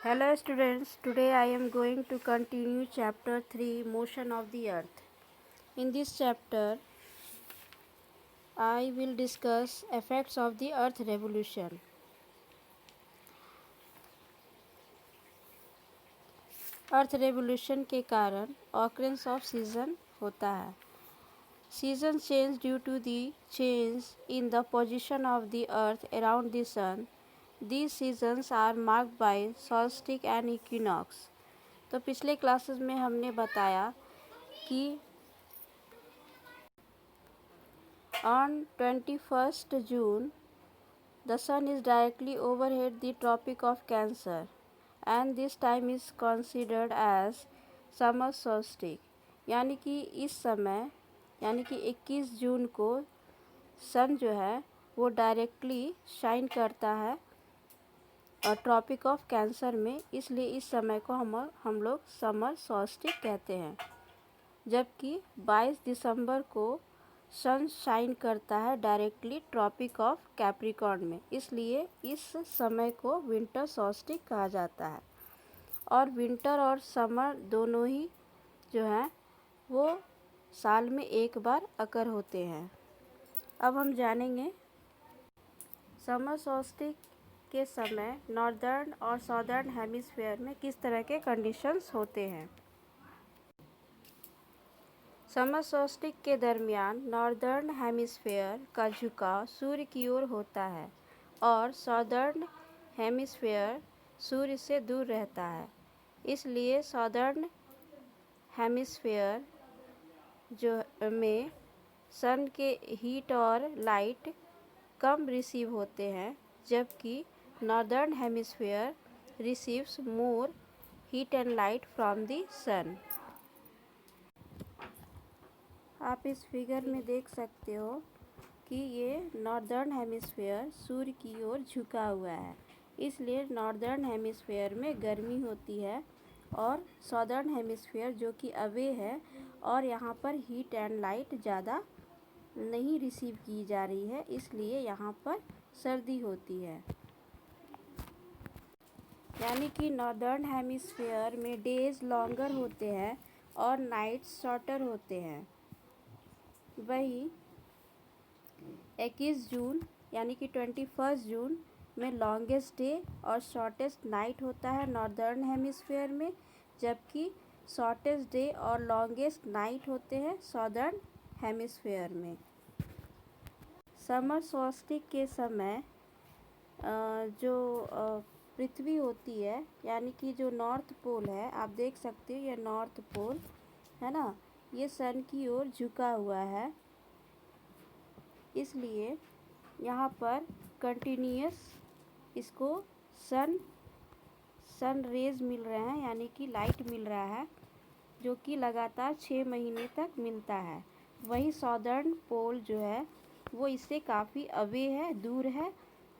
Hello students, today I am going to continue chapter 3 Motion of the Earth. In this chapter I will discuss effects of the earth revolution. Earth revolution के कारण occurrence of season होता है. Season change due to the change in the position of the earth around the sun. These seasons are marked by solstice and equinox. तो पिछले classes में हमने बताया कि on 21st June the sun is directly overhead the Tropic of Cancer and this time is considered as summer solstice. यानी कि इस समय यानी कि 21 जून को सन जो है वो डायरेक्टली शाइन करता है और ट्रॉपिक ऑफ कैंसर में, इसलिए इस समय को हम लोग समर सॉल्स्टिस कहते हैं. जबकि 22 दिसंबर को सन शाइन करता है डायरेक्टली ट्रॉपिक ऑफ कैप्रिकॉर्न में, इसलिए इस समय को विंटर सॉल्स्टिस कहा जाता है. और विंटर और समर दोनों ही जो हैं वो साल में एक बार अकर होते हैं. अब हम जानेंगे समर सॉल्स्टिस के समय नॉर्दर्न और साउदर्न हेमिस्फीयर में किस तरह के कंडीशंस होते हैं. समर सॉल्स्टिस के दरमियान नॉर्दर्न हेमिस्फीयर का झुकाव सूर्य की ओर होता है और साउदर्न हेमिस्फीयर सूर्य से दूर रहता है. इसलिए साउदर्न हेमिस्फीयर जो में सन के हीट और लाइट कम रिसीव होते हैं, जबकि northern hemisphere receives more heat and light from the sun. आप इस फिगर में देख सकते हो कि ये नॉर्दर्न हेमिस्फीयर सूर्य की ओर झुका हुआ है, इसलिए नॉर्दर्न हेमिस्फीयर में गर्मी होती है और साउदर्न हेमिस्फीयर जो कि अवे है और यहाँ पर हीट एंड लाइट ज़्यादा नहीं रिसीव की जा रही है, इसलिए यहाँ पर सर्दी होती है. यानी कि नॉर्दर्न हेमिस्फीयर में डेज लॉन्गर होते हैं और नाइट्स शॉर्टर होते हैं. वही 21 जून यानी कि 21 जून में लॉन्गेस्ट डे और शॉर्टेस्ट नाइट होता है नॉर्दर्न हेमिस्फीयर में, जबकि शॉर्टेस्ट डे और लॉन्गेस्ट नाइट होते हैं साउदर्न हेमिस्फीयर में. समर सॉल्स्टिस के समय जो पृथ्वी होती है यानी कि जो नॉर्थ पोल है, आप देख सकते हो ये नॉर्थ पोल है ना, ये सन की ओर झुका हुआ है, इसलिए यहाँ पर कंटिन्यूअस इसको सन रेज मिल रहे हैं यानी कि लाइट मिल रहा है, जो कि लगातार 6 महीने तक मिलता है. वही साउदर्न पोल जो है वो इससे काफ़ी अवे है, दूर है,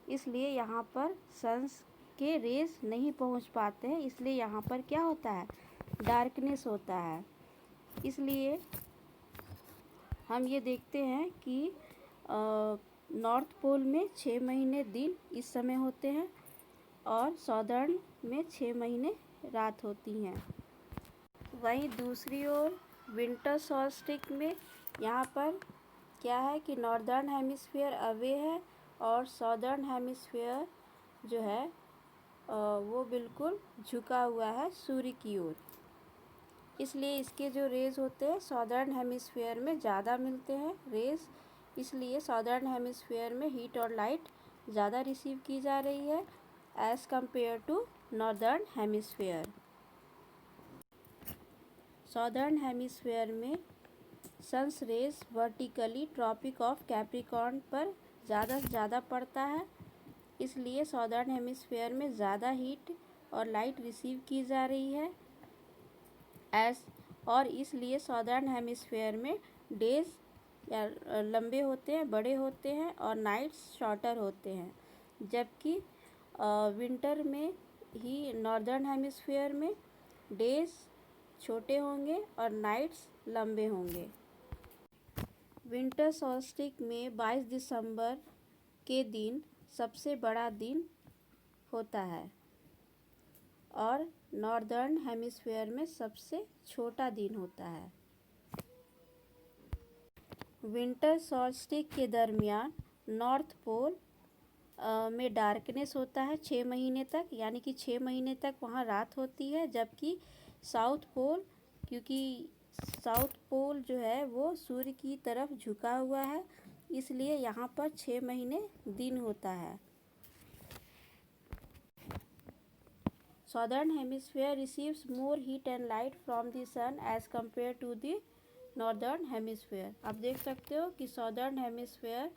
इसलिए यहाँ पर सन्स के रेज नहीं पहुँच पाते हैं, इसलिए यहाँ पर क्या होता है, डार्कनेस होता है. इसलिए हम ये देखते हैं कि नॉर्थ पोल में 6 महीने दिन इस समय होते हैं और साउदर्न में 6 महीने रात होती हैं. वहीं दूसरी ओर विंटर सॉल्स्टिस में यहाँ पर क्या है कि नॉर्दर्न हेमिस्फीयर अवे है और साउदर्न हेमिस्फीयर जो है वो बिल्कुल झुका हुआ है सूर्य की ओर, इसलिए इसके जो रेज होते हैं साउदर्न हेमिस्फीयर में ज़्यादा मिलते हैं रेज, इसलिए साउदर्न हेमिस्फीयर में हीट और लाइट ज़्यादा रिसीव की जा रही है as compare to northern hemisphere. Southern hemisphere में sun's rays vertically tropic of Capricorn पर ज़्यादा से ज़्यादा पड़ता है, इसलिए साउदर्न हेमिस्फीयर में ज़्यादा हीट और लाइट रिसीव की जा रही है और इसलिए साउदर्न हेमिस्फीयर में डेज या लंबे होते हैं, बड़े होते हैं और नाइट्स शॉर्टर होते हैं, जबकि विंटर में ही नॉर्दर्न हेमिस्फीयर में डेज छोटे होंगे और नाइट्स लंबे होंगे. विंटर सॉल्स्टिस में 22 दिसंबर के दिन सबसे बड़ा दिन होता है और नॉर्दर्न हेमिस्फीयर में सबसे छोटा दिन होता है। विंटर सॉल्स्टिस के दरमियान नॉर्थ पोल में डार्कनेस होता है 6 महीने तक, यानी कि 6 महीने तक वहाँ रात होती है। जबकि साउथ पोल, क्योंकि साउथ पोल जो है वो सूर्य की तरफ झुका हुआ है, इसलिए यहाँ पर 6 महीने दिन होता है। Southern hemisphere receives more heat and light from the sun as compared to the northern hemisphere। आप देख सकते हो कि southern hemisphere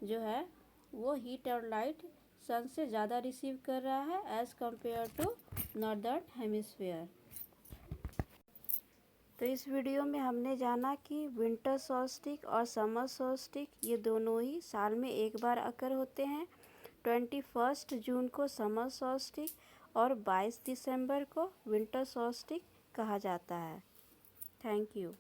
जो है वो हीट और लाइट सन से ज़्यादा रिसीव कर रहा है as compared to northern hemisphere. तो इस वीडियो में हमने जाना कि विंटर सॉल्स्टिस और समर सॉल्स्टिस ये दोनों ही साल में एक बार अकर होते हैं। 21 जून को समर सॉल्स्टिस और 22 दिसंबर को विंटर सॉल्स्टिस कहा जाता है। Thank you.